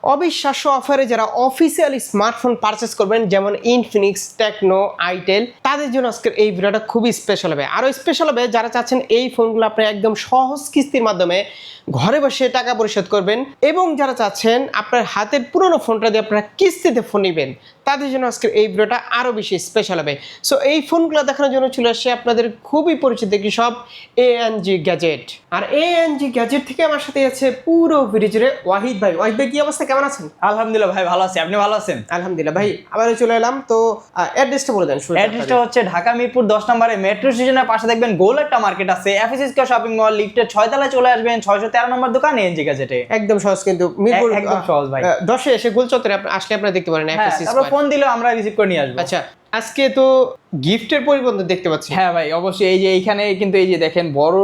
অবিশ্বাস্য অফারে যারা অফিসিয়াল স্মার্টফোন পারচেস করবেন, যেমন ইনফিনিক্স, টেকনো, আইটেল, তাদের জন্য আজকের এই ভিডিওটা খুবই স্পেশাল হবে। আরও স্পেশাল হবে যারা চাচ্ছেন এই ফোনগুলো আপনি একদম সহজ কিস্তির মাধ্যমে ঘরে বসে টাকা পরিশোধ করবেন, এবং যারা চাচ্ছেন আপনার হাতের পুরনো ফোনটা দিয়ে আপনারা কিস্তিতে ফোন নেবেন, তাদের জন্য আজকের এই ভিডিওটা আরও বেশি স্পেশাল হবে। সো এই ফোনগুলো দেখানোর জন্য চলে আসছে আপনাদের খুবই পরিচিত একটি সব, এএনজি গ্যাজেট। আর এএনজি গ্যাজেট থেকে আমার সাথে আছে পুরো ভিডিও জুড়ে ওয়াহিদ ভাই। ওয়াহিদ ভাই, কি অবস্থা, কেমন আছেন? আলহামদুলিল্লাহ ভাই, ভালো আছি। আপনি ভালো আছেন? আলহামদুলিল্লাহ ভাই, আবারও চলে এলাম। তো অ্যাড্রেসটা বলে দেন। অ্যাড্রেসটা হচ্ছে ঢাকা মিরপুর 10 নম্বরে মেট্রো স্টেশনের পাশে দেখবেন গোল একটা মার্কেট আছে, এফএসএসকে শপিং মল, লিফটের 6 তলায় চলে আসবেন, 613 নম্বর দোকান এএনজি গ্যাজেটে। একদম সহজ, কিন্তু মিরপুর একদম সহজ ভাই। 10-এ এসে গোল চত্বরে আসলে আপনারা দেখতে পারেন এফএসএস। তারপর ফোন দিলে আমরা রিসিভ করে নিয়ে আসবো। আচ্ছা, আজকে তো গিফটের পরিবর্তন দেখতে পাচ্ছি। হ্যাঁ ভাই, অবশ্যই। এই যে এইখানে কিন্তু এই যে দেখেন বড়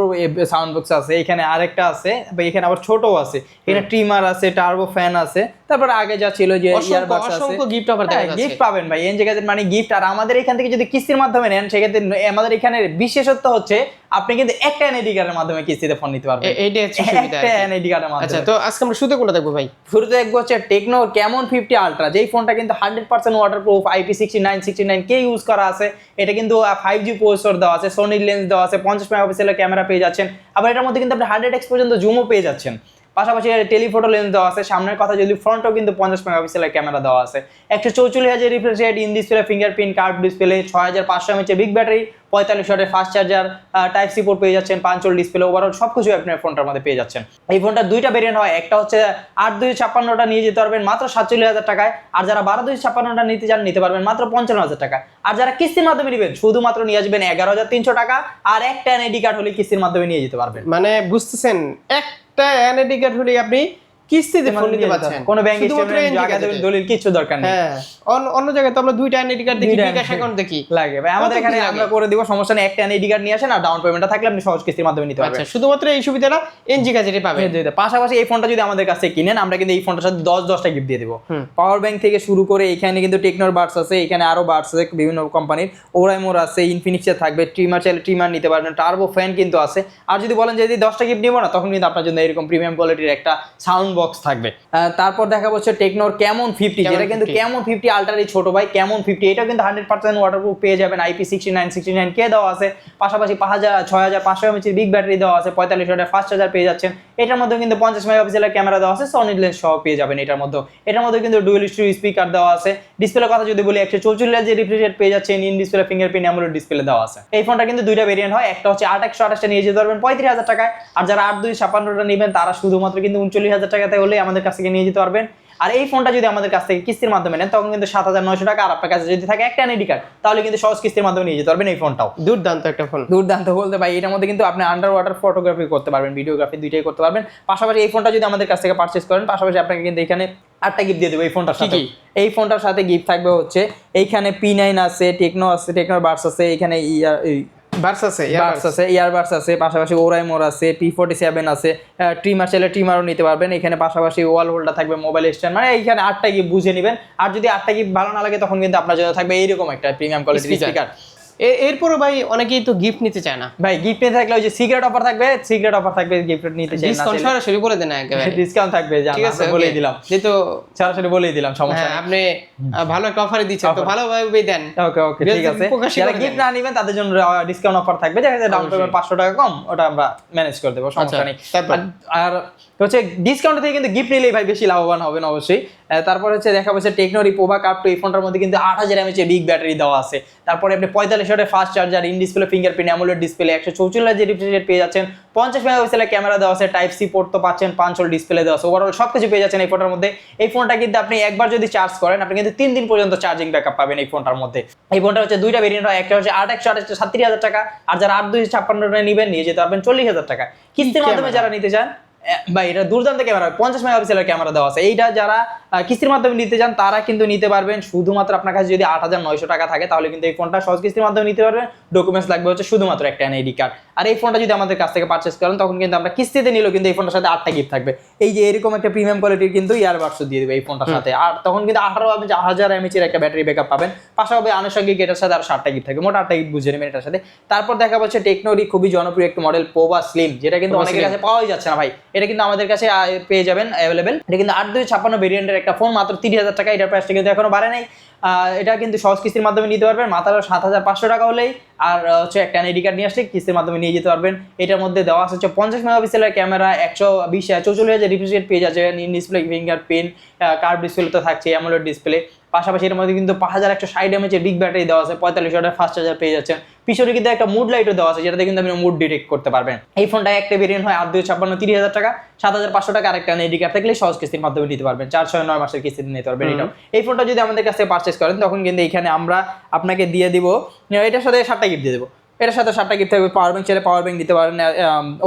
সাউন্ড বক্স আছে, এখানে আরেকটা আছে, এখানে আবার ছোটও আছে, এখানে ট্রিমার আছে, টার্বো ফ্যান আছে, তারপর আগে যা ছিল যে ইয়ারবাডস আছে, অসংখ্য গিফট অফার দেখা যাচ্ছে। গিফট পাবেন ভাই এএনজি গ্যাজেট মানে গিফট। আর আমাদের এখান থেকে যদি কিস্তির মাধ্যমে নেন, সেক্ষেত্রে আমাদের এখানে বিশেষত্ব হচ্ছে আপনি কিন্তু একটা এনআইডি কার্ডের মাধ্যমে কিস্তিতে ফোন নিতে পারবেন। এইটা হচ্ছে সুবিধা, একটা এনআইডি কার্ডের মাধ্যমে। আচ্ছা, তো আজকে আমরা শুরুতে কোনটা দেখবো ভাই? শুরুতে দেখবো হচ্ছে টেকনো ক্যামন 50 আলট্রা, যেই ফোনটা কিন্তু 100% ওয়াটারপ্রুফ, IP69 কে ইউজ করা আছে। এটা কিন্তু 5G প্রসেসর দেওয়া আছে, সোনি লেন্স দেওয়া আছে, 50 মেগাপিক্সেলের ক্যামেরা পেয়ে যাচ্ছেন। আবার এটার মধ্যে কিন্তু আপনি 100x পর্যন্ত জুমও পেয়ে যাচ্ছেন। পাশাপাশি টেলিফোটো লেন্স দেওয়া আছে। সামনের কথা যদি ফ্রন্টও কিন্তু 50 মেগাপিক্সেলের ক্যামেরা দেওয়া আছে। 144Hz refresh rate, in display fingerprint, curve display, 6500 mAh big battery, 45 ওয়াটের fast charger, type C port পেয়ে যাচ্ছেন, 5 ইঞ্চি ডিসপ্লে, ওভারঅল সবকিছু আপনার ফোনটার মধ্যে পেয়ে যাচ্ছেন। এই ফোনটার দুইটা ভেরিয়েন্ট হয়, একটা হচ্ছে 8256টা নিয়ে যেতে পারবেন মাত্র 47,000 টাকায়, আর যারা 12256টা নিতে চান নিতে পারবেন মাত্র 55,000 টাকা। আর যারা কিস্তির মাধ্যমে নেবেন শুধুমাত্র নিয়ে আসবেন 11,300 টাকা, আর একটা এনআইডি কার্ড হলে কিস্তির মাধ্যমে নিয়ে যেতে পারবেন। মানে বুঝতেছেন, একটা এনআইডি কার্ড হলে আপনি কিস্তিতে ফোন নিতে পারছেন, কোনো ব্যাংক স্টেটমেন্ট, জায়গা দেবেন, দলিল কিছু দরকার নেই। হ্যাঁ, অন্য জায়গায় তো আমরা দুইটা এনআইডি কার্ড দেখি, বিকাশ অ্যাকাউন্ট দেখি, লাগে ভাই। আমাদের এখানে আমরা করে দিব, সমস্যা নেই। একটা এনআইডি কার্ড নিয়ে আসেন, আর ডাউন পেমেন্টটা থাকলে আপনি সহজ কিস্তির মাধ্যমে নিতে পারবেন। আচ্ছা, শুধুমাত্র এই সুবিধাটা এনজি গ্যাজেটে পাবেন। পাশাপাশি এই ফোনটা যদি আমাদের কাছে কিনেন, আমরা কিন্তু এই ফোনটার সাথে 10টা গিফট দিয়ে দেবো। পাওয়ার ব্যাংক থেকে শুরু করে এখানে কিন্তু টেকনোর বাডস আছে, এখানে আরো বাডস আছে বিভিন্ন কোম্পানির, ওরাইমোর আছে, ইনফিনিক্সের থাকবে, ট্রিমার চাইলে ট্রিমার নিতে পারবেন, টার্বো ফ্যান কিন্তু আছে। আর যদি বলেন যে 10টা গিফট নিবো না, তখন কিন্তু আপনার জন্য এরকম প্রিমিয়াম কোয়ালিটির একটা সাউন্ড বক্স থাকবে। তারপর দেখা হচ্ছে টেকনোর ক্যামন 50, যেটা কিন্তু ক্যামন 50 আলট্রার এই ছোট ভাই ক্যামন 50। এটা কিন্তু 100% ওয়াটারপ্রুফ পেয়ে যাবেন, IP69 কে দেওয়া আছে। পাশাপাশি 6500 mAh বিগ ব্যাটারি দেওয়া আছে, 45 ওয়াটের ফাস্ট চার্জার পেয়ে যাচ্ছেন। এটার মধ্যে কিন্তু 50 মেগাপিক্সেলের ক্যামেরা দেওয়া আছে, সোনি লেন্স সহ পেয়ে যাবেন এটার মধ্যে। এটার মধ্যে কিন্তু ডুয়াল স্টিরিও স্পিকার দেওয়া আছে। ডিসপ্লের কথা যদি বলি, 144Hz রিফ্রেশ রেট পেয়ে যাচ্ছেন, in display fingerprint AMOLED display দেওয়া আছে। এই ফোনটা কিন্তু দুইটা ভেরিয়েন্ট হয়, একটা হচ্ছে 8128টা নিয়ে যেতে পারবেন 35,000 টাকায়, আর যারা 8256টা নেবেন তারা শুধুমাত্র কিন্তু 39,000 টাকাতে হলে আমাদের কাছ থেকে নিয়ে যেতে পারবেন। আর এই ফোনটা যদি আমাদের কাছ থেকে কিস্তির মাধ্যমে নেন, তখন কিন্তু 7,900 টাকা। আর আপনার কাছে যদি থাকে একটা এনআইডি কার্ড, তাহলে কিন্তু সহজ কিস্তির মাধ্যমে নিয়ে যেতে পারবেন এই ফোনটাও। দুর্দান্ত একটা ফোন, দুর্দান্ত বলতে ভাই। এটার মধ্যে কিন্তু আপনি আন্ডার ওয়াটার ফটোগ্রাফি করতে পারবেন, ভিডিওগ্রাফি, দুইটাই করতে পারবেন। পাশাপাশি এই ফোনটা যদি আমাদের কাছ থেকে পারচেজ করেন, পাশাপাশি আপনাকে কিন্তু এখানে 8টা গিফট দিয়ে দেবো এই ফোনটার সাথে। এই ফোনটার সাথে গিফট থাকবে হচ্ছে এইখানে P9 আছে, টেকনো আছে, টেকনোর বাডস আছে, এখানে ইয়ারবাডস আছে, পাশাপাশি ওরাইমোর আছে, P47 আছে, ট্রিমার চাইলে ট্রিমারও নিতে পারবেন। এখানে পাশাপাশি ওয়াল হোল্ডার থাকবে, মোবাইল স্ট্যান্ড, মানে এইখানে 8টা গিফট বুঝে নেবেন। আর যদি 8টা গিফট ভালো না লাগে, তখন কিন্তু আপনার জন্য থাকবে এইরকম একটা প্রিমিয়াম কোয়ালিটির স্পিকার। এরপরে ভাই অনেকেই তো গিফট নিতে চায় না ভাই। গিফট নিতে থাকলে ওই যে সিক্রেট অফার থাকবে, গিফট নিতে চাই না, ডিসকাউন্ট সরাসরি বলে দেন একেবারে। ডিসকাউন্ট থাকবে, ঠিক আছে, বলেই দিলাম, যেহেতু সরাসরি বলেই দিলাম, সমস্যা নেই। আপনি ভালো একটা অফারে দিচ্ছেন, তো ভালোভাবে দেন। ওকে ঠিক আছে। যারা গিফট না নেবেন তাদের জন্য ডিসকাউন্ট অফার থাকবে, দেখা যায় ডাউন পেমেন্ট 500 টাকা কম, ওটা আমরা ম্যানেজ করে দেবো, সমস্যা নেই। আর হচ্ছে ডিসকাউন্ট থেকে কিন্তু গিফট নিলেই ভাই বেশি লাভবান হবেন অবশ্যই। তারপর হচ্ছে দেখা যাচ্ছে টেকনোর পোভা কাপ টু, এই ফোনটার মধ্যে কিন্তু 8000 mAh বিগ ব্যাটারি দেওয়া আছে। তারপরে আপনি 45 ওয়াটের fast charger, in display fingerprint AMOLED display, 144Hz refresh rate পেয়ে যাচ্ছেন, 50 মেগাপিক্সেলের ক্যামেরা দেওয়া আছে, টাইপ সি পোর্ট তো পাচ্ছেন, 5 ইঞ্চি ডিসপ্লে দেওয়া আছে, ওভারঅল সবকিছু পেয়ে যাচ্ছেন এই ফোনটার মধ্যে। এই ফোনটা কিন্তু আপনি একবার যদি চার্জ করেন, আপনি কিন্তু 3 দিন পর্যন্ত চার্জিং ব্যাকআপ পাবেন এই ফোনটার মধ্যে। এই ফোনটা হচ্ছে দুইটা ভেরিয়েন্ট হয়, একটা হচ্ছে 8128 37,000 টাকা, আর যারা 8256টা নেবেন নিয়ে যেতে পারবেন 40,000 টাকা। কিস্তির মাধ্যমে যারা নিতে চান ভাই, এটা দুর্দান্ত ক্যামেরা, 50 মেগাপিক্সেলের ক্যামেরা দেওয়া আছে। এইটা যারা কিস্তির মাধ্যমে নিতে চান তারা কিন্তু নিতে পারবেন। শুধুমাত্র আপনার কাছে যদি 8,900 টাকা থাকে তাহলে কিন্তু এই ফোনটা সহজ কিস্তির মাধ্যমে নিতে পারবেন। ডকুমেন্টস লাগবে হচ্ছে শুধুমাত্র একটা এনআইডি কার্ড। আর এই ফোনটা যদি আমাদের কাছ থেকে পারচেস করেন তখন কিন্তু আমরা কিস্তিতে নিলেও কিন্তু এই ফোনটার সাথে 8টা গিফট থাকবে। এই যে এরকম একটা প্রিমিয়াম কোয়ালিটির কিন্তু ইয়ারবাডসও দিয়ে দেবে এই ফোনটার সাথে। আর তখন কিন্তু 18,000 mAh এর একটা ব্যাটারি ব্যাকআপ পাবেন। পাশাপাশি আনুষঙ্গিক এটার সাথে আর 7টা গিফট থাকবে, মোট 8টা গিফট বুঝে নেবেন এটার সাথে। তারপর দেখা যাচ্ছে টেকনোরই খুবই জনপ্রিয় একটা মডেল পোভা স্লিম, যেটা কিন্তু অনেকের কাছে পাওয়াই যাচ্ছে না ভাই। এটা কিন্তু আমাদের কাছে পেয়ে যাবেন অ্যাভেলেবেল। এটা কিন্তু 8,256 ভেরিয়েন্টের একটা ফোন, মাত্র 30,000 টাকা। এটার প্রাইসটা কিন্তু এখনো বাড়ে নাই। এটা কিন্তু সহজ কিস্তির মাধ্যমে নিতে পারবেন, মাত্র 7,500 টাকা হলেই। আর হচ্ছে একটা এনআইডি কার্ড নিয়ে আসলে কিস্তির মাধ্যমে নিয়ে যেতে পারবেন। এটার মধ্যে দেওয়া আছে হচ্ছে 50 মেগাপিক্সেলের ক্যামেরা, 144,000 রিফ্রেশ রেট পেয়ে যাচ্ছে, ডিসপ্লে ফিঙ্গারপ্রিন্ট, কার্ভ ডিসপ্লে তো থাকছে, অ্যামোলেড ডিসপ্লে। পাশাপাশি এর মধ্যে কিন্তু 5160 mAh বিগ ব্যাটারি দেওয়া আছে, 45 ওয়াটের ফাস্ট চার্জার পেয়ে যাচ্ছেন। পিছনে কিন্তু একটা মুড লাইটও দেওয়া আছে, যেটাতে কিন্তু আপনি মুড ডিটেক্ট করতে পারবেন। এই ফোনটা একটা ভেরিয়েন্ট হয় 8,256 30,000 টাকা, 7,500 টাকা আরেকটা এনআইডি কার্ড থাকলে সহজ কিস্তির মাধ্যমে নিতে পারবেন। 4-6-9 মাসের কিস্তিতে নিতে পারবেন। এটাও এই ফোনটা যদি আমাদের কাছে পারচেস করেন তখন কিন্তু এখানে আমরা আপনাকে দিয়ে দিব, এটার সাথে 7টা গিফট দিয়ে দেবো। এটার সাথে 7টা গিফট থাকবে, পাওয়ার ব্যাংক চাইলে পাওয়ার ব্যাংক নিতে পারেন,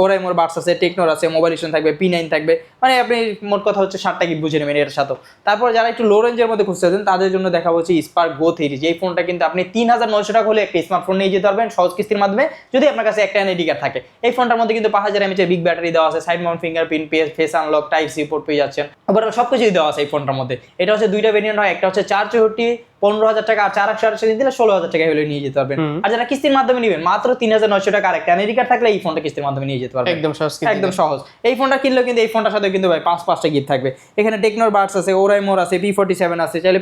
ওরাইমোর বাডস আছে, টেকনোর আছে, মোবাইল স্ট্যান্ড থাকবে, P9 থাকবে। মানে আপনি মোট কথা হচ্ছে 7টা গিফট বুঝে নেবেন এর সাথে। তারপর যারা একটু লো রেঞ্জের মধ্যে খুঁজতেছেন তাদের জন্য দেখা হচ্ছে স্পার্ক গো 3, যে ফোনটা কিন্তু আপনি 3,900 টাকা হলে একটা স্মার্টফোন নিয়ে যেতে পারবেন সহজ কিস্তির মাধ্যমে, যদি আপনার কাছে একটা এনআইডি কার্ড থাকে। এই ফোনটার মধ্যে কিন্তু 5,000 mAh বিগ ব্যাটারি দেওয়া আছে, side mount fingerprint, face unlock, type C port পেয়ে যাচ্ছেন। ওভারঅল সবকিছুই দেওয়া আছে এই ফোনটার মধ্যে। এটা হচ্ছে দুইটা ভেরিয়েন্ট হয়, একটা হচ্ছে 464 15,000 টাকা, আর 4,128 দিলে 16,000 টাকা হলে নিয়ে যেতে পারবেন। আর যারা কিস্তির মাধ্যমে নেবেন মাত্র 3,900 টাকা আর একটা এনআইডি কার্ড থাকলে এই ফোনটা কিস্তির মাধ্যমে নিয়ে যেতে পারবেন। একদম সহজ, একদম সহজ। এই ফোনটা কিনলেও কিন্তু এই ফোনটার সাথে কিন্তু ভাই 5টা গিফট থাকবে। এখানে টেকনোর বাডস আছে, ওরাইমোর আছে, P47 আছে, চাইলে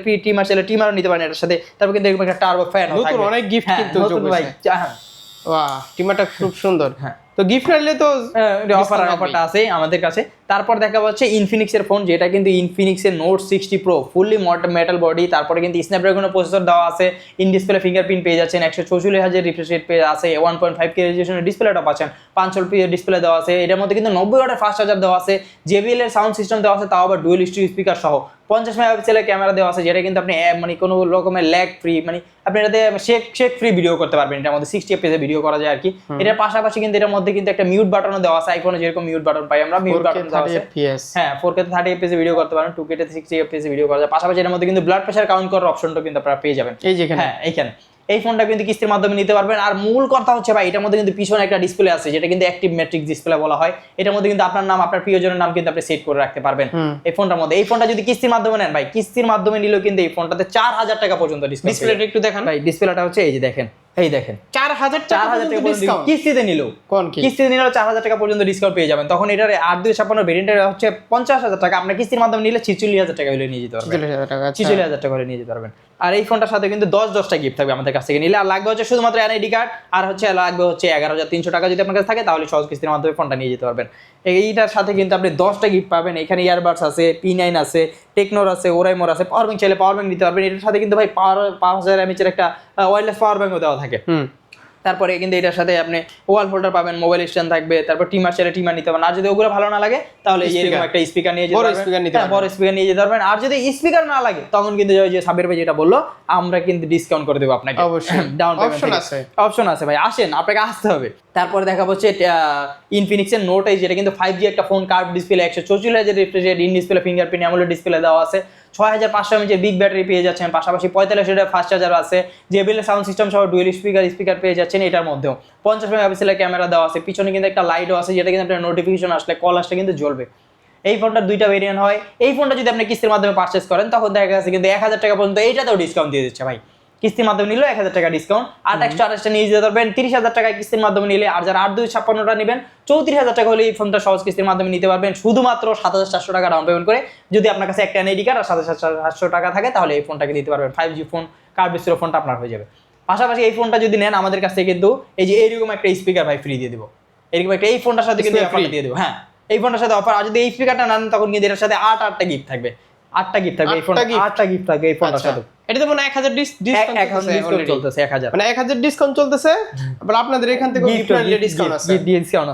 টিমার নিতে পারেন এটার সাথে। তারপর কিন্তু এরকম একটা টার্বো ফ্যান থাকবে, নতুন অনেক গিফট কিন্তু ভাই। বাহ, টিমারটা খুব সুন্দর। হ্যাঁ, তো গিফট নিলে তো অফারটা আছে আমাদের কাছে। তারপর দেখা যাচ্ছে ইনফিনিক্স এর ফোন, যেটা কিন্তু ইনফিনিক্স এর note 60 pro, fully metal body. তারপরে কিন্তু স্ন্যাপড্রাগনের প্রসেসর দেওয়া আছে, ইন ডিসপ্লে ফিঙ্গারপ্রিন্ট পেয়ে যাচ্ছেন, 144,000 রিফ্রেশ রেট পেয়ে আছে, 1.5K রেজোলিউশনের ডিসপ্লেটা পাচ্ছেন, 5 ডিসপ্লে দেওয়া আছে। এটার মধ্যে কিন্তু 90 ওয়াটের ফাস্ট চার্জার দেওয়া আছে, JBL এর সাউন্ড সিস্টেম দেওয়া আছে, তাও আবার ডুয়াল স্টিরিও স্পিকার সহ। 50 মেগাপিক্সেলের ক্যামেরা দেওয়া আছে, যেটা কিন্তু আপনি মানে কোনো রকমের ল্যাগ ফ্রি, মানে আপনি এটাতে শেক ফ্রি ভিডিও করতে পারবেন। এটার মধ্যে 60 FPS এ ভিডিও করা যায় আর কি। এটার পাশাপাশি কিন্তু এটার মধ্যে কিন্তু একটা মিউট বাটনও দেওয়া আছে, আইফোনে যেরকম মিউট বাটন পাই আমরা, মিউট বাটন দেওয়া আছে। হ্যাঁ, 4K 30 FPS এ ভিডিও করতে পারেন, 2K তে 60 FPS এ ভিডিও করা যায়। পাশাপাশি এর মধ্যে কিন্তু ব্লাড প্রেসার কাউন্ট করার অপশনটা কিন্তু আপনারা পেয়ে যাবেন এই যেখানে। হ্যাঁ, এইখানে। এই ফোনটা কিন্তু কিস্তির মাধ্যমে নিতে পারবেন। আর মূল কথা হচ্ছে ভাই, এটার মধ্যে কিন্তু পিছনে একটা ডিসপ্লে আছে, যেটা কিন্তু অ্যাক্টিভ ম্যাট্রিক্স ডিসপ্লে বলা হয়। এটার মধ্যে কিন্তু আপনার নাম, আপনার প্রিয়জনের নাম কিন্তু আপনি সেট করে রাখতে পারবেন এই ফোনটার মধ্যে। এই ফোনটা যদি কিস্তির মাধ্যমে নেন ভাই, কিস্তির মাধ্যমে নিলেও কিন্তু এই ফোনটাতে 4,000 টাকা পর্যন্ত ডিসকাউন্ট। ডিসপ্লেটা একটু দেখান ভাই, ডিসপ্লেটা হচ্ছে এই যে দেখেন, এই দেখেন 4,000 টাকা ডিসকাউন্ট কিস্তিতে নিলো। কিস্তিতে নিলেও 4,000 টাকা পর্যন্ত ডিসকাউন্ট পেয়ে যাবেন। তখন এটার 8,256 ভেরিয়েন্টের হচ্ছে 50,000 টাকা, আপনার কিস্তির মাধ্যমে নিলে 46,000 টাকা হলে নিয়ে যেতে পারবেন। 46,000 টাকা হলে নিয়ে যেতে পারবেন। আর এই ফোনটার সাথে কিন্তু 10টা গিফট থাকবে আমাদের কাছ থেকে নিলে। আর লাগবে হচ্ছে শুধুমাত্র এনআইডি কার্ড, আর হচ্ছে লাগবে হচ্ছে 11,300 টাকা যদি আপনার কাছে থাকে, তাহলে সহজ কিস্তির মাধ্যমে ফোনটা নিয়ে যেতে পারবেন। এইটার সাথে কিন্তু আপনি 10টা গিফট পাবেন। এখানে ইয়ারবাডস আছে, P9 আছে, টেকনোর আছে, ওরাইমোর আছে, পাওয়ার ব্যাংক চাইলে পাওয়ার ব্যাংক নিতে পারবেন। এটার সাথে কিন্তু ভাই 5,000 mAh এর একটা ওয়্যারলেস পাওয়ার ব্যাংকও দেওয়া থাকে। তারপরে কিন্তু এটার সাথে আপনি ওয়াল হোল্ডার পাবেন, মোবাইল স্ট্যান্ড থাকবে, তারপর টিমার চাইলে টিমার নিতে পারেন। আর যদি ওগুলো ভালো না লাগে তাহলে এরকম একটা স্পিকার নিয়ে যেতে পারবেন, বড় স্পিকার নিয়ে যেতে পারবেন। আর যদি স্পিকার না লাগে তখন কিন্তু যে সাবির ভাই যেটা বললো, আমরা কিন্তু ডিসকাউন্ট করে দেবো আপনাকে, অবশ্যই ডাউন পেমেন্ট অপশন আছে ভাই। আসেন, আপনাকে আসতে হবে। তারপরে দেখা হচ্ছে ইনফিনিক্স এর নোট, যেটা কিন্তু 5G একটা phone, curve display, 144,000 refresh rate, in display fingerprint, AMOLED display দেওয়া আছে, 6,500 mAh বিগ ব্যাটারি পেয়ে যাচ্ছেন। পাশাপাশি 45 ওয়াটের ফাস্ট চার্জার আছে, JBL সাউন্ড সিস্টেম সহ ডুয়াল স্পিকার পেয়ে যাচ্ছেন। এটার মধ্যেও 50 মেগাপিক্সেলের ক্যামেরা দেওয়া আছে, পিছনে কিন্তু একটা লাইটও আছে, যেটা কিন্তু আপনার নোটিফিকেশন আসলে, কল আসলে কিন্তু জ্বলবে। এই ফোনটার 2টা ভেরিয়েন্ট হয়। এই ফোনটা যদি আপনি কিস্তির মাধ্যমে পারচেস করেন তখন দেখা যাচ্ছে কিন্তু 1,000 টাকা পর্যন্ত এইটাতেও ডিসকাউন্ট দিয়ে দিচ্ছে ভাই। কিস্তির মাধ্যমে নিলে 1,000 টাকা ডিসকাউন্ট, আর এক্সট্রা আরেকটা নিয়ে যেতে পারবেন 30,000 টাকা কিস্তির মাধ্যমে নিলে। আর যারা 8,256টা নেবেন 34,000 টাকা হলে এই ফোনটা সহজ কিস্তির মাধ্যমে নিতে পারবেন, শুধুমাত্র 7,400 টাকা ডাউন পেমেন্ট করে। যদি আপনার কাছে একটা এনআইডি কার্ড আর 7,400 টাকা থাকে তাহলে এই ফোনটাকে নিতে পারবেন। 5G ফোন, কার্ভ ডিসপ্লে ফোনটা আপনার হয়ে যাবে। পাশাপাশি এই ফোনটা যদি নেন আমাদের কাছ থেকে কিন্তু এই যে এইরকম একটা স্পিকার ভাই ফ্রি দিয়ে দিব। এরকম একটা এই ফোনটার সাথে কিন্তু অফার দিয়ে দেবো। হ্যাঁ, এই ফোনটার সাথে অফার। আর যদি এই স্পিকারটা নেন তখন কিন্তু এটার সাথে 8টা গিফট থাকবে। 8টা গিফট থাকবে এই ফোন, 8টা গিফট থাকবে এই ফোনটার সাথে। এটা তো মানে 1,000 ডিসকাউন্ট চলতেছে, 1,000 মানে 1,000 ডিসকাউন্ট চলতেছে। আবার আপনাদের এখান থেকে ডিসকাউন্ট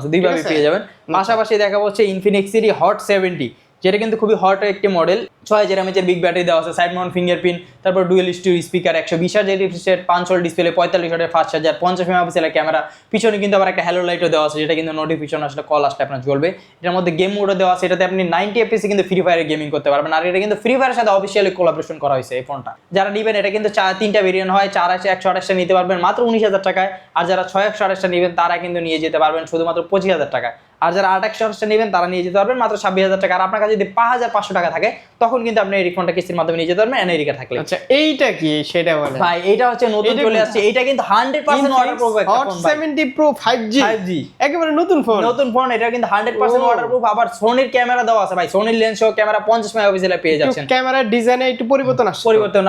আছে, দুইভাবে পেয়ে যাবেন। পাশাপাশি দেখা হচ্ছে ইনফিনিক্স সিরি হট 70, যেটা কিন্তু খুবই হট একটি মডেল, 6000 mAh বিগ ব্যাটারি দেওয়া আছে, সাইড মাউন্ট ফিঙ্গারপ্রিন্ট, তারপর dual stereo speaker, 120 Hz refresh rate, 5 hole display, 45 ওয়াটের ফাস্ট চার্জার, 50 মেগাপিক্সেলের ক্যামেরা, পিছনে কিন্তু আবার একটা হ্যালো লাইটও দেওয়া আছে, যেটা কিন্তু নোটিফিকেশন আসলে কল আসলে আপনার জ্বলবে। এটার মধ্যে গেম মোডও দেওয়া আছে, এটাতে আপনি 90 FPS কিন্তু ফ্রি ফায়ারে গেমিং করতে পারবেন। আর এটা কিন্তু ফ্রি ফায়ারের সাথে অফিসিয়ালি কোলাবোরেশন করা হয়েছে এই ফোনটা। যারা নেবেন এটা কিন্তু 3টা ভেরিয়েন্ট হয়, 4128টা নিতে পারবেন মাত্র 19000 টাকায়। আর যারা 6128টা নেবেন তারা কিন্তু নিয়ে যেতে পারবেন শুধুমাত্র 25000 টাকায়। আর যারা 8128টা নেবেন তারা নিয়ে যেতে পারবেন মাত্র 26000 টাকা। আর আপনার কাছে যদি 5500 টাকা থাকে তখন কিন্তু আপনি এই ফোনটা কিস্তির মাধ্যমে নিয়ে যেতে পারবেন এনআইডি কার্ড থাকলে। আচ্ছা এইটা কি সেটা বলেন ভাই। এইটা হচ্ছে নতুন চলে আসছে, এটা কিন্তু 100% ওয়াটারপ্রুফ একটা Hot ফোন ভাই। 70 Pro 5G 5G একেবারে নতুন ফোন। নতুন ফোন, এটা কিন্তু 100% ওয়াটারপ্রুফ। আবার সোনির ক্যামেরা দেওয়া আছে ভাই, সোনির লেন্স সহ ক্যামেরা 50 মেগাপিক্সেলের পেয়ে যাচ্ছেন। ক্যামেরার ডিজাইনে একটু পরিবর্তন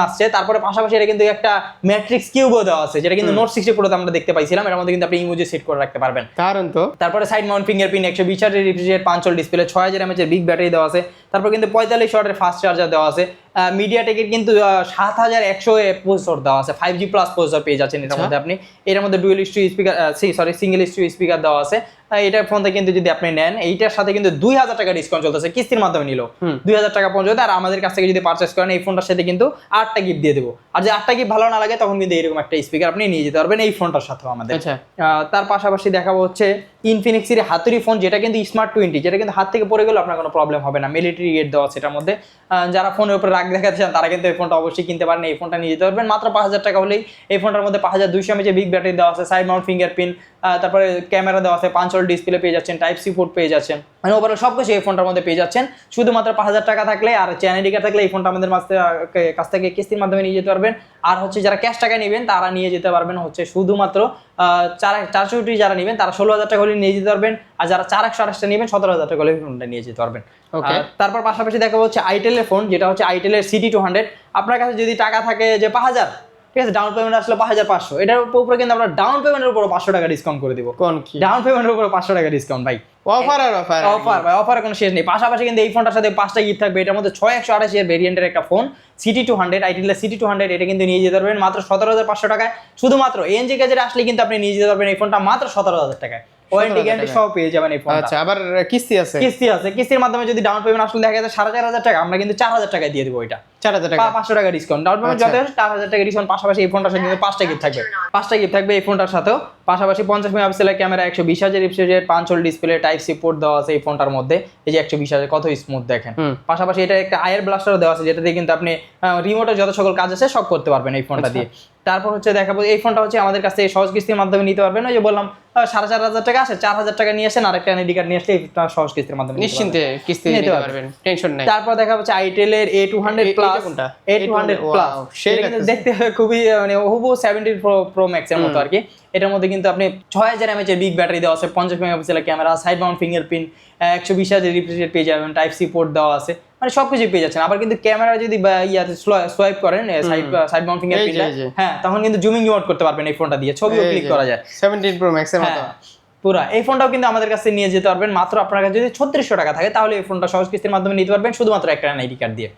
আসছে। তারপরে পাশাপাশি এটা কিন্তু একটা ম্যাট্রিক্স কিউবও দেওয়া আছে, যেটা কিন্তু নোট 60 প্রোতে আমরা দেখতে পাইছিলাম। এর মধ্যে কিন্তু আপনি ইমোজি সেট করে রাখতে পারবেন। কারণ তো তারপরে side mount fingerprint, 120 Hz refresh rate, 5 hole display, 6000 mAh big battery দেওয়া আছে। তারপর কিন্তু 45 ওয়াটের ফাস্ট চার্জার দেওয়া আছে। মিডিয়াটেকের কিন্তু 7100 প্রসেসর দেওয়া আছে, 5G প্লাস প্রসেসর পেয়ে যাচ্ছেন এটার মধ্যে আপনি। এর মধ্যে dual stereo speaker single stereo speaker দেওয়া আছে। এটার ফোনটা কিন্তু যদি আপনি নেন এইটার সাথে কিন্তু 2000 টাকা ডিসকাউন্ট চলতেছে, কিস্তির মাধ্যমে নিলো 2000 টাকা পর্যন্ত। আর আমাদের কাছ থেকে যদি পারচেস করেন এই ফোনটার সাথে কিন্তু 8টা গিফট দিয়ে দেবো। আর যে 8টা গিফট ভালো না লাগে তখন কিন্তু এরকম একটা স্পিকার আপনি নিয়ে যেতে পারবেন এই ফোনটার সাথেও আমাদের। তার পাশাপাশি দেখাবো হচ্ছে ইনফিনিক্সের হাতুড়ি ফোন, যেটা কিন্তু স্মার্ট 20, যেটা কিন্তু হাত থেকে পড়ে গেলেও আপনার কোনো প্রবলেম হবে না। মিলিটারি গেট দেওয়া আছে এটার মধ্যে। যারা ফোনের উপরে রাগ দেখাতে চান তারা কিন্তু এই ফোনটা অবশ্যই কিনতে পারেন, এই ফোনটা নিয়ে যেতে পারবেন মাত্র 5000 টাকা হলেই। এই ফোনটার মধ্যে 5200 mAh বিগ ব্যাটারি দেওয়া আছে, সাইড মাউন্ট ফিঙ্গারপ্রিন্ট, তারপরে ক্যামেরা দেওয়া আছে, 5 হোল ডিসপ্লে পেয়ে যাচ্ছেন, টাইপ সি পোর্ট পেয়ে যাচ্ছেন, মানে ওভারঅল সবকিছু এই ফোনটার মধ্যে পেয়ে যাচ্ছেন শুধুমাত্র 5000 টাকা থাকলে। আর চ্যানেল কার্ড থাকলে এই ফোনটা আমাদের কাছ থেকে কিস্তির মাধ্যমে নিয়ে যেতে পারবেন। আর হচ্ছে যারা ক্যাশ টাকা নেবেন তারা নিয়ে যেতে পারবেন হচ্ছে শুধুমাত্র 464 যারা নেবেন তারা 16000 টাকা হলে নিয়ে যেতে পারবেন। আর যারা 4128টা নেবেন 17000 টাকা হলে ফোনটা নিয়ে যেতে পারবেন। তারপর পাশাপাশি দেখাবো হচ্ছে আইটেলের ফোন, যেটা হচ্ছে আইটেলের CT200। আপনার কাছে যদি টাকা থাকে যে 5000, ঠিক আছে, ডাউন পেমেন্ট আসলে 5500, এটার উপরে কিন্তু আমরা ডাউন পেমেন্টের উপর 500 টাকা ডিসকাউন্ট করে দিব। কোন কি ডাউন পেমেন্টের উপর 500 টাকা ডিসকাউন্ট ভাই। অফার ভাই, অফারের কোনো শেষ নেই। পাশাপাশি কিন্তু এই ফোনটার সাথে 5টা গিফট থাকবে। এটার মধ্যে 6128 এর ভেরিয়েন্টের একটা ফোন CT200, আইটেলের CT200, এটা কিন্তু নিয়ে যেতে পারবেন মাত্র 17500 টাকায়। শুধুমাত্র এনজি গ্যাজেটে আসলে কিন্তু আপনি নিয়ে যেতে পারবেন এই ফোনটা মাত্র 17000 টাকায়। ওয়ারেন্টি গ্যারান্টি সব পেয়ে যাবেন এই ফোনটা। আচ্ছা, আবার কিস্তি আছে? কিস্তির মাধ্যমে যদি ডাউন পেমেন্ট আসলে দেখা যায় 4500 টাকা, আমরা কিন্তু 4000 টাকায় দিয়ে দেবো। এটা 4000 টাকা, 500 টাকা ডিসকাউন্ট। ডাউন পেমেন্ট যত 4000 টাকা ডিসকাউন্ট। পাশাপাশি এই ফোনটার সাথে কিন্তু 5টা গিফট থাকবে। 5টা গিফট থাকবে এই ফোনটার সাথেও। পাশাপাশি 50 মেগাপিক্সেলের camera, 120 Hz refresh rate, 5 hole display, type C port দেওয়া আছে এই ফোনটার মধ্যে। এই যে 120 Hz কত স্মুথ দেখেন। পাশাপাশি এটা একটা আয়ার ব্লাস্টারও দেওয়া আছে, যেটা দিয়ে কিন্তু আপনি রিমোটের যত সকল কাজ আছে সব করতে পারবেন এই ফোনটা দিয়ে। তারপর হচ্ছে দেখাবো এই ফোনটা হচ্ছে আমাদের কাছ থেকে সহজ কিস্তির মাধ্যমে নিতে পারবেন। ওই যে বললাম 4500 টাকা আসে, 4000 টাকা নিয়ে আসেন, আরেকটা এনআইডি কার্ড নিয়ে আসলে সহজ কিস্তির মাধ্যমে নিশ্চিন্তে কিস্তি নিতে পারবেন, টেনশন নাই। তারপর দেখা হচ্ছে আইটেলের A200 প্লাস, A200 প্লাস দেখতে খুবই মানে হুবহু 17 প্রো ম্যাক্স এর মতো আর কি। এটার মধ্যে কিন্তু আপনি 6000 mAh বিগ ব্যাটারি দেওয়া আছে, 50 মেগাপিক্সেলের camera, side mount fingerprint, 120 Hz refresh rate পেয়ে যাবেন, টাইপ সি পোর্ট দেওয়া আছে, মানে সবকিছু পেয়ে যাচ্ছেন। আবার কিন্তু ক্যামেরা যদি সোয়াইপ করেন সাইড মাউন্ট ফিঙ্গারপ্রিন্ট, হ্যাঁ, তখন কিন্তু জুমিং ইমোট করতে পারবেন এই ফোনটা দিয়ে, ছবিও ক্লিক করা যায়। 17 প্রো ম্যাক্স এর মতো পুরা এই ফোনটাও কিন্তু আমাদের কাছে নিয়ে যেতে পারবেন মাত্র আপনার কাছে যদি 3600 টাকা থাকে, তাহলে এই ফোনটা সহজ কিস্তির মাধ্যমে নিতে পারবেন শুধুমাত্র একটা এনআইডি কার্ড দিয়ে।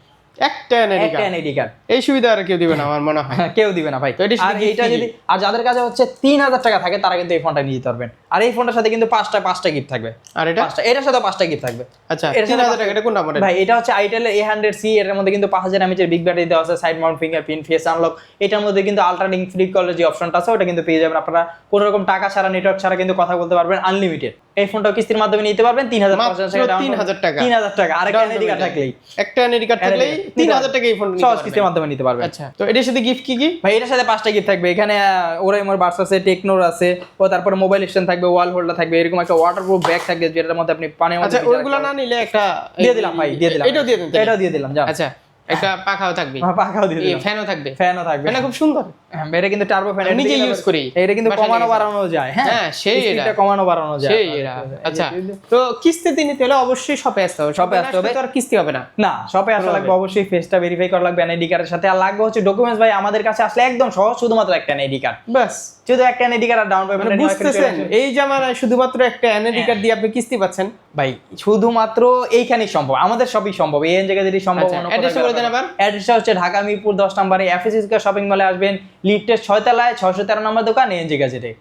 একটা এনআইডি কার্ড, এই সুবিধা আর কেউ দিবে না আমার মনে হয়। কেউ দিবে না ভাই। আর এইটা যদি আর যাদের কাছে হচ্ছে 3000 টাকা থাকে তারা কিন্তু এই ফোনটা নিয়ে যেতে পারবেন। আর এই ফোনটার সাথে কিন্তু 5টা গিফট থাকবে। আর এটার সাথে 5টা গিফট থাকবে। আচ্ছা, 3000 টাকা এটা কোনটা মডেল ভাই? এটা হচ্ছে আইটেলের A100C, এর মধ্যে কিন্তু 5000 mAh এর বিগ ব্যাটারি দেওয়া আছে, side mount fingerprint, face unlock. এটার মধ্যে কিন্তু আল্ট্রা ফ্রি কলের যে অপশনটা আছে ওটা কিন্তু পেয়ে যাবেন আপনারা। কোনো রকম টাকা ছাড়া, নেটওয়ার্ক ছাড়া কিন্তু কথা বলতে পারবেন আনলিমিটেড। এই ফোনটাও কিস্তির মাধ্যমে নিতে পারবেন 3000 টাকা। 3000 টাকা আর একটা এনআইডি কার্ড থাকলেই, একটা এনআইডি কার্ড থাকলেই 3000 টাকা এই ফোন সহজ কিস্তির মাধ্যমে নিতে পারবেন। আচ্ছা, তো এটার সাথে গিফট কি ভাই? এটার সাথে 5টা গিফট থাকবে। এখানে ওরাইমোর বাডস আছে, টেকনোর আছে, ও তারপরে মোবাইল স্ট্যান্ড থাকবে, ওয়াল হোল্ডার থাকবে, এরকম একটা ওয়াটারপ্রুফ ব্যাগ থাকবে যেটার মধ্যে আপনি পানির মধ্যে। আচ্ছা, ওইগুলো না নিলে একটা দিয়ে দিলাম ভাই, দিয়ে দিলাম। এটাও দিয়ে দেন, এটাও দিয়ে দিলাম। যাও। আচ্ছা, একটা পাখাও থাকবে, পাখাও দিয়ে দিলাম, ফ্যানও থাকবে। ফ্যানও খুব সুন্দর। এটা কিন্তু টার্বো ফ্যান, নিজে ইউজ করি। এটা কিন্তু কমানো বাড়ানো যায়। হ্যাঁ, সেই এটা কমানো বাড়ানো যায়, সেই এটা। আচ্ছা, তো কিস্তিতে নিতে হলে অবশ্যই শপে আসতে হবে। শপে আসতে হবে, তো আর কিস্তি হবে না। না, শপে আসা লাগবে অবশ্যই, ফেসটা ভেরিফাই করা লাগবে এনআইডি কার্ডের সাথে। আর লাগবে হচ্ছে ডকুমেন্টস। ভাই আমাদের কাছে আসলে একদম সহজ, শুধুমাত্র একটা এনআইডি কার্ড, বাস। শুধু একটা এনআইডি কার্ড আর ডাউন পেমেন্ট। বুঝতেছেন, এই জামানায় শুধুমাত্র একটা এনআইডি কার্ড দিয়ে আপনি কিস্তি পাচ্ছেন ভাই। শুধুমাত্র এইখানেই সম্ভব, আমাদের সবই সম্ভব, এই জায়গায় যদি সম্ভব। অ্যাড্রেসটা বলে দেন আবার। অ্যাড্রেসটা হচ্ছে ঢাকা মিরপুর 10 নম্বরে FSC শপিং মলে আসবেন, লিফটের 6 তলায় 613 নম্বর দোকান এনজি গ্যাজেটে।